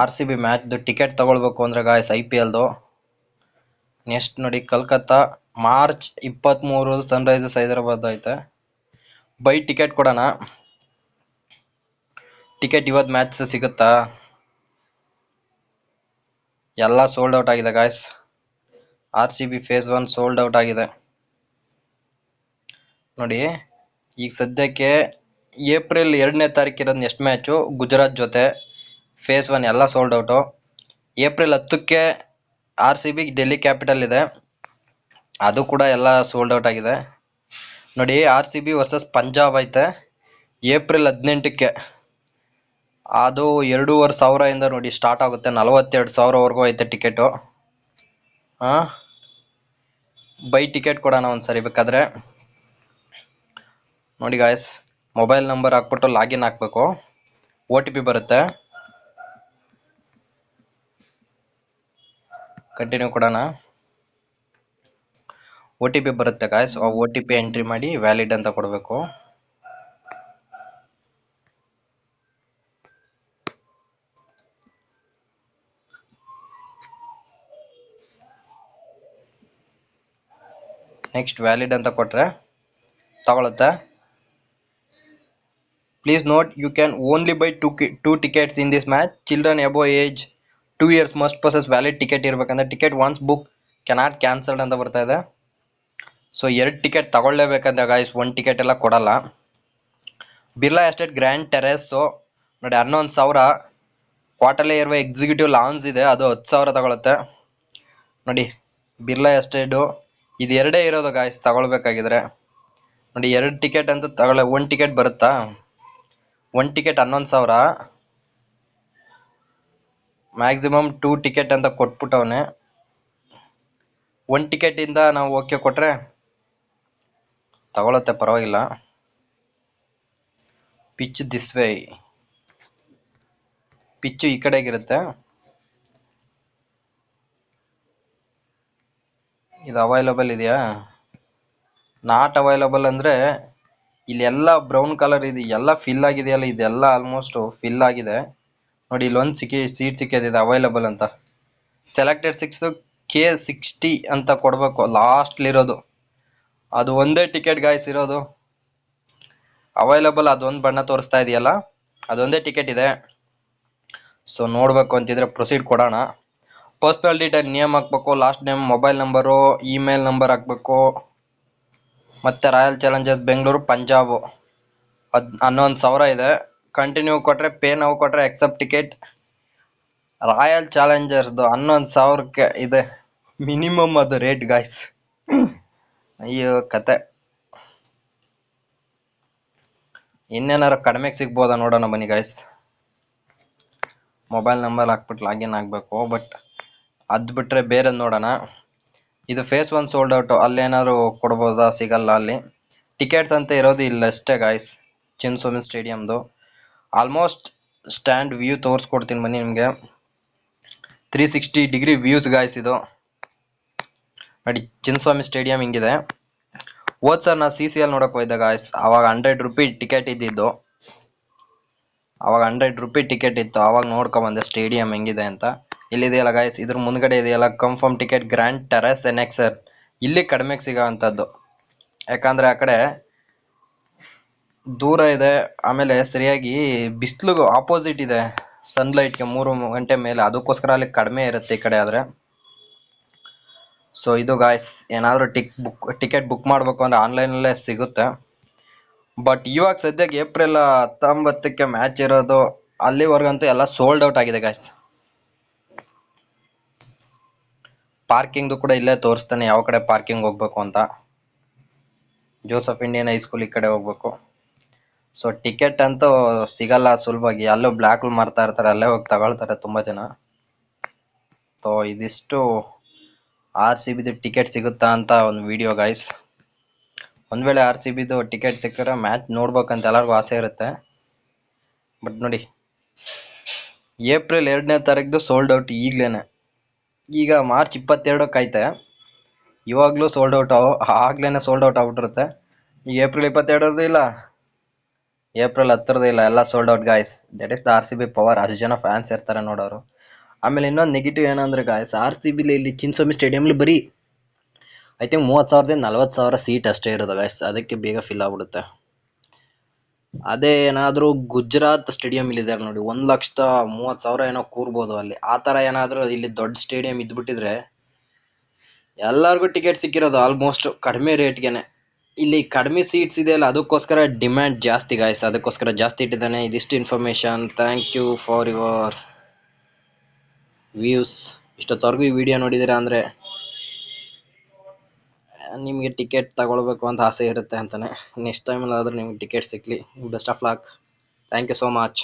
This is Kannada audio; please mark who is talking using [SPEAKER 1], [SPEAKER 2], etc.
[SPEAKER 1] RCB ಮ್ಯಾಚ್ದು ಟಿಕೆಟ್ ತಗೊಳ್ಬೇಕು ಅಂದರೆ ಗಾಯ್ಸ್ IPLದು ನೆಕ್ಸ್ಟ್ ನೋಡಿ ಕಲ್ಕತ್ತಾ ಮಾರ್ಚ್ 23 ಸನ್ರೈಸರ್ಸ್ ಹೈದರಾಬಾದ್ ಐತೆ. ಬೈ ಟಿಕೆಟ್ ಕೊಡೋಣ. ಟಿಕೆಟ್ ಇವತ್ತು ಮ್ಯಾಚ್ ಸಿಗುತ್ತಾ? ಎಲ್ಲ ಸೋಲ್ಡ್ ಔಟ್ ಆಗಿದೆ guys. RCB phase 1 sold out ಆಗಿದೆ ನೋಡಿ. ಈಗ ಸದ್ಯಕ್ಕೆ ಏಪ್ರಿಲ್ 2ನೇ ತಾರೀಕು ಇರೋದು ನೆಕ್ಸ್ಟ್ ಮ್ಯಾಚು ಗುಜರಾತ್ ಜೊತೆ. ಫೇಸ್ 1 ಎಲ್ಲ ಸೋಲ್ಡ್ ಔಟು. ಏಪ್ರಿಲ್ 10ಕ್ಕೆ RCB ಡೆಲ್ಲಿ ಕ್ಯಾಪಿಟಲ್ ಇದೆ, ಅದು ಕೂಡ ಎಲ್ಲ ಸೋಲ್ಡ್ ಔಟ್ ಆಗಿದೆ ನೋಡಿ. RCB ವರ್ಸಸ್ ಪಂಜಾಬ್ ಐತೆ ಏಪ್ರಿಲ್ 18ಕ್ಕೆ. ಅದು 2,500 ನೋಡಿ ಸ್ಟಾರ್ಟ್ ಆಗುತ್ತೆ. 42,000ವರೆಗೂ ಐತೆ ಟಿಕೆಟು. ಬೈ ಟಿಕೆಟ್ ಕೊಡೋಣ ಒಂದ್ಸರಿ ಬೇಕಾದ್ರೆ ನೋಡಿ ಗಾಯ್ಸ್. ಮೊಬೈಲ್ ನಂಬರ್ ಹಾಕ್ಬಿಟ್ಟು ಲಾಗಿನ್ ಹಾಕ್ಬೇಕು. OTP ಬರುತ್ತೆ, ಕಂಟಿನ್ಯೂ ಕೊಡೋಣ. OTP ಬರುತ್ತೆ ಗಾಯ್ಸ್. ಆ OTP ಎಂಟ್ರಿ ಮಾಡಿ ವ್ಯಾಲಿಡ್ ಅಂತ ಕೊಡಬೇಕು. ನೆಕ್ಸ್ಟ್ ವ್ಯಾಲಿಡ್ ಅಂತ ಕೊಟ್ರೆ ತಗೊಳುತ್ತೆ. Please note you can only buy two tickets in this match. Children above age 2 years must possess valid ticket ಇರ್ಬೇಕಂದ್ರೆ ticket once book cannot cancelled ಅಂತ ಬರ್ತಾ ಇದೆ. ಸೊ 2 ಟಿಕೆಟ್ ತಗೊಳ್ಳೇಬೇಕಂದ್ರೆ ಗಾಯ್ಸ್, 1 ಟಿಕೆಟ್ ಎಲ್ಲ ಕೊಡಲ್ಲ. ಬಿರ್ಲಾ ಎಸ್ಟೇಟ್ ಗ್ರ್ಯಾಂಡ್ ಟೆರೇಸು ನೋಡಿ 11,000. ಕ್ವಾರ್ಟರ್ಲಿ ಇರುವ ಎಕ್ಸಿಕ್ಯೂಟಿವ್ ಲಾಂಜ್ ಇದೆ, ಅದು 10,000 ತಗೊಳುತ್ತೆ ನೋಡಿ. ಬಿರ್ಲಾ ಎಸ್ಟೇಟು ಇದು 2 ಇರೋದು ಗಾಯ್ಸ್ ತಗೊಳ್ಬೇಕಾಗಿದ್ರೆ ನೋಡಿ. 2 ಟಿಕೆಟ್ ಅಂತ 1 ಟಿಕೆಟ್ ಬರುತ್ತಾ? 1 ಟಿಕೆಟ್ 11,000, ಮ್ಯಾಕ್ಸಿಮಮ್ 2 ಟಿಕೆಟ್ ಅಂತ ಕೊಟ್ಬಿಟ್ಟವನೆ. 1 ಟಿಕೆಟಿಂದ ನಾವು ಓಕೆ ಕೊಟ್ರೆ ತಗೊಳುತ್ತೆ, ಪರವಾಗಿಲ್ಲ. ಪಿಚ್ ದಿಸ್ ವೇ, ಪಿಚ್ಚು ಈ ಕಡೆಗಿರುತ್ತೆ. ಇದು ಅವೈಲಬಲ್ ಇದೆಯಾ? ನಾಟ್ ಅವೈಲಬಲ್ ಅಂದರೆ ಇಲ್ಲಿ ಎಲ್ಲ ಬ್ರೌನ್ ಕಲರ್ ಇದೆ, ಎಲ್ಲ ಫಿಲ್ ಆಗಿದೆಯಲ್ಲ, ಇದೆಲ್ಲ ಆಲ್ಮೋಸ್ಟ್ ಫಿಲ್ ಆಗಿದೆ ನೋಡಿ. ಇಲ್ಲೊಂದು ಸೀಟ್ ಸಿಕ್ಕಿದೆ ಅವೈಲಬಲ್ ಅಂತ. ಸೆಲೆಕ್ಟೆಡ್ 6 K60 ಅಂತ ಕೊಡಬೇಕು ಲಾಸ್ಟ್ಲಿರೋದು. ಅದು ಒಂದೇ ಟಿಕೆಟ್ ಗಾಯ್ಸ್ ಇರೋದು ಅವೈಲಬಲ್. ಅದೊಂದು ಬಣ್ಣ ತೋರಿಸ್ತಾ ಇದೆಯಲ್ಲ, ಅದೊಂದೇ ಟಿಕೆಟ್ ಇದೆ. ಸೊ ನೋಡಬೇಕು ಅಂತಿದ್ರೆ ಪ್ರೊಸೀಡ್ ಕೊಡೋಣ. ಪರ್ಸ್ನಲ್ ಡೀಟೇಲ್ ನೇಮ್ ಹಾಕ್ಬೇಕು, last name, mobile number, email number ಹಾಕ್ಬೇಕು. ಮತ್ತು ರಾಯಲ್ ಚಾಲೆಂಜರ್ಸ್ ಬೆಂಗಳೂರು ಪಂಜಾಬು 11,000 ಇದೆ. ಕಂಟಿನ್ಯೂ ಕೊಟ್ಟರೆ ಪೇ ನಾವು ಕೊಟ್ಟರೆ ಎಕ್ಸೆಪ್ಟ್ ಟಿಕೆಟ್. ರಾಯಲ್ ಚಾಲೆಂಜರ್ಸ್ದು 11,000ಕ್ಕೆ ಇದೆ ಮಿನಿಮಮ್ ಅದು ರೇಟ್ ಗಾಯ್ಸ್. ಅಯ್ಯೋ ಕತೆ, ಇನ್ನೇನಾರು ಕಡಿಮೆಗೆ ಸಿಗ್ಬೋದಾ ನೋಡೋಣ ಬನ್ನಿ ಗಾಯ್ಸ್. ಮೊಬೈಲ್ ನಂಬರ್ ಹಾಕ್ಬಿಟ್ಟು ಲಾಗಿನ್ ಆಗಬೇಕು. ಬಟ್ ಅದು ಬಿಟ್ಟರೆ ಬೇರೆ ನೋಡೋಣ. ಇದು ಫೇಸ್ 1 ಸೋಲ್ಡ್ ಔಟು, ಅಲ್ಲೇನಾದ್ರು ಕೊಡ್ಬೋದಾ? ಸಿಗಲ್ಲ ಅಲ್ಲಿ. ಟಿಕೆಟ್ಸ್ ಅಂತ ಇರೋದು ಇಲ್ಲಷ್ಟೇ ಗಾಯ್ಸ್, ಚಿನ್ನಸ್ವಾಮಿ ಸ್ಟೇಡಿಯಮ್ದು. ಆಲ್ಮೋಸ್ಟ್ ಸ್ಟ್ಯಾಂಡ್ ವ್ಯೂ ತೋರಿಸ್ಕೊಡ್ತೀನಿ ಬನ್ನಿ ನಿಮಗೆ. 360 ಡಿಗ್ರಿ ವ್ಯೂಸ್ ಗಾಯ್ಸ್ ಇದು ನೋಡಿ. ಚಿನ್ನಸ್ವಾಮಿ ಸ್ಟೇಡಿಯಂ ಹಿಂಗಿದೆ. ಹೋದ್ ಸರ್ ನಾ CCL ನೋಡೋಕೆ ಹೋಯ್ದೆ ಗಾಯ್ಸ್, ಆವಾಗ 100 ರೂಪಿ ಟಿಕೆಟ್ ಇದ್ದಿದ್ದು. ಆವಾಗ 100 ರೂಪಿ ಟಿಕೆಟ್ ಇತ್ತು, ಆವಾಗ ನೋಡ್ಕೊಂಬಂದೆ ಸ್ಟೇಡಿಯಂ ಹೆಂಗಿದೆ ಅಂತ. ಇಲ್ಲಿದೆಯಲ್ಲ ಗಾಯ್ಸ್, ಇದ್ರ ಮುಂದ್ಗಡೆ ಇದೆಯಲ್ಲ confirm ticket grand terrace NXR. ಇಲ್ಲಿ ಕಡಿಮೆಗೆ ಸಿಗೋ ಅಂಥದ್ದು, ಯಾಕಂದರೆ ಆ ಕಡೆ ದೂರ ಇದೆ. ಆಮೇಲೆ ಸರಿಯಾಗಿ ಬಿಸಿಲು ಆಪೋಸಿಟ್ ಇದೆ ಸನ್ಲೈಟ್ಗೆ 3 ಗಂಟೆ ಮೇಲೆ, ಅದಕ್ಕೋಸ್ಕರ ಅಲ್ಲಿ ಕಡಿಮೆ ಇರುತ್ತೆ ಈ ಕಡೆ ಆದರೆ. ಸೊ ಇದು ಗಾಯ್ಸ್, ಏನಾದರೂ ಟಿಕೆಟ್ ಬುಕ್ ಮಾಡಬೇಕು ಅಂದರೆ ಆನ್ಲೈನಲ್ಲೇ ಸಿಗುತ್ತೆ. ಬಟ್ ಇವಾಗ ಸದ್ಯಕ್ಕೆ ಏಪ್ರಿಲ್ 19ಕ್ಕೆ ಮ್ಯಾಚ್ ಇರೋದು, ಅಲ್ಲಿವರೆಗಂತೂ ಎಲ್ಲ ಸೋಲ್ಡ್ ಔಟ್ ಆಗಿದೆ ಗಾಯ್ಸ್. ಪಾರ್ಕಿಂಗ್ದು ಕೂಡ ಇಲ್ಲೇ ತೋರಿಸ್ತಾನೆ ಯಾವ ಕಡೆ ಪಾರ್ಕಿಂಗ್ ಹೋಗ್ಬೇಕು ಅಂತ. ಜೋಸಫ್ ಇಂಡಿಯನ್ ಹೈಸ್ಕೂಲ್ ಈ ಕಡೆ ಹೋಗ್ಬೇಕು. ಸೊ ಟಿಕೆಟ್ ಅಂತೂ ಸಿಗಲ್ಲ ಸುಲಭವಾಗಿ, ಅಲ್ಲೂ ಬ್ಲ್ಯಾಕ್ ಮಾರ್ತಾ ಇರ್ತಾರೆ, ಅಲ್ಲೇ ಹೋಗಿ ತಗೊಳ್ತಾರೆ ತುಂಬ ಜನ. ಸೊ ಇದಿಷ್ಟು RCBದು ಟಿಕೆಟ್ ಸಿಗುತ್ತಾ ಅಂತ ಒಂದು ವಿಡಿಯೋ ಗಾಯ್ಸ್. ಒಂದು ವೇಳೆ RCBದು ಟಿಕೆಟ್ ಸಿಕ್ಕರೆ ಮ್ಯಾಚ್ ನೋಡ್ಬೇಕಂತ ಎಲ್ಲರಿಗೂ ಆಸೆ ಇರುತ್ತೆ. ಬಟ್ ನೋಡಿ, ಏಪ್ರಿಲ್ 2ನೇ ತಾರೀಕು ಸೋಲ್ಡ್ ಔಟ್ ಈಗಲೇ. ಈಗ ಮಾರ್ಚ್ 22ಕ್ಕೆ ಐತೆ, ಇವಾಗಲೂ ಸೋಲ್ಡ್ ಔಟ್ ಆಗ್ಲೇ ಸೋಲ್ಡ್ ಔಟ್ ಆಗ್ಬಿಟ್ಟಿರುತ್ತೆ. ಈಗ ಏಪ್ರಿಲ್ 22 ಇಲ್ಲ, ಏಪ್ರಿಲ್ ಹತ್ತಿರದ ಇಲ್ಲ, ಎಲ್ಲ sold out guys. That is the R C B power. ಅಷ್ಟು ಜನ ಫ್ಯಾನ್ಸ್ ಇರ್ತಾರೆ ನೋಡೋರು. ಆಮೇಲೆ ಇನ್ನೊಂದು ನೆಗೆಟಿವ್ ಏನಂದ್ರೆ ಗಾಯ್ಸ್, ಆರ್ ಸಿ ಬಿಲಿ ಇಲ್ಲಿ ಚಿನ್ಸ್ವಾಮಿ ಸ್ಟೇಡಿಯಂಲಿ ಬರೀ ಐ ಥಿಂಕ್ 30,000 40,000 ಸೀಟ್ ಅಷ್ಟೇ ಇರೋದು ಗಾಯ್ಸ್. ಅದಕ್ಕೆ ಬೇಗ ಫಿಲ್ ಆಗ್ಬಿಡುತ್ತೆ. ಅದೇ ಏನಾದರೂ ಗುಜರಾತ್ ಸ್ಟೇಡಿಯಂ ಇಲ್ಲಿದ್ದಾರೆ ನೋಡಿ, 1,30,000 ಏನೋ ಕೂರ್ಬೋದು ಅಲ್ಲಿ. ಆ ಥರ ಏನಾದರೂ ಇಲ್ಲಿ ದೊಡ್ಡ ಸ್ಟೇಡಿಯಂ ಇದ್ಬಿಟ್ಟಿದ್ರೆ ಎಲ್ಲರಿಗೂ ಟಿಕೆಟ್ ಸಿಕ್ಕಿರೋದು ಆಲ್ಮೋಸ್ಟ್ ಕಡಿಮೆ ರೇಟ್ಗೆನೆ. ಇಲ್ಲಿ ಕಡಿಮೆ ಸೀಟ್ಸ್ ಇದೆಯಲ್ಲ, ಅದಕ್ಕೋಸ್ಕರ ಡಿಮ್ಯಾಂಡ್ ಜಾಸ್ತಿ ಗಾಯ್ಸ್, ಅದಕ್ಕೋಸ್ಕರ ಜಾಸ್ತಿ ಇಟ್ಟಿದ್ದಾನೆ. ಇದಿಷ್ಟು information. Thank you for your views. ಇಷ್ಟೊತ್ತವರೆಗೂ ಈ ವಿಡಿಯೋ ನೋಡಿದ್ದೀರಾ ಅಂದರೆ ನಿಮಗೆ ಟಿಕೆಟ್ ತಗೊಳ್ಬೇಕು ಅಂತ ಆಸೆ ಇರುತ್ತೆ ಅಂತಾನೆ. ನೆಕ್ಸ್ಟ್ ಟೈಮಲ್ಲಾದರೂ ನಿಮ್ಗೆ ಟಿಕೆಟ್ ಸಿಕ್ಕಲಿ. Best of luck. Thank you so much.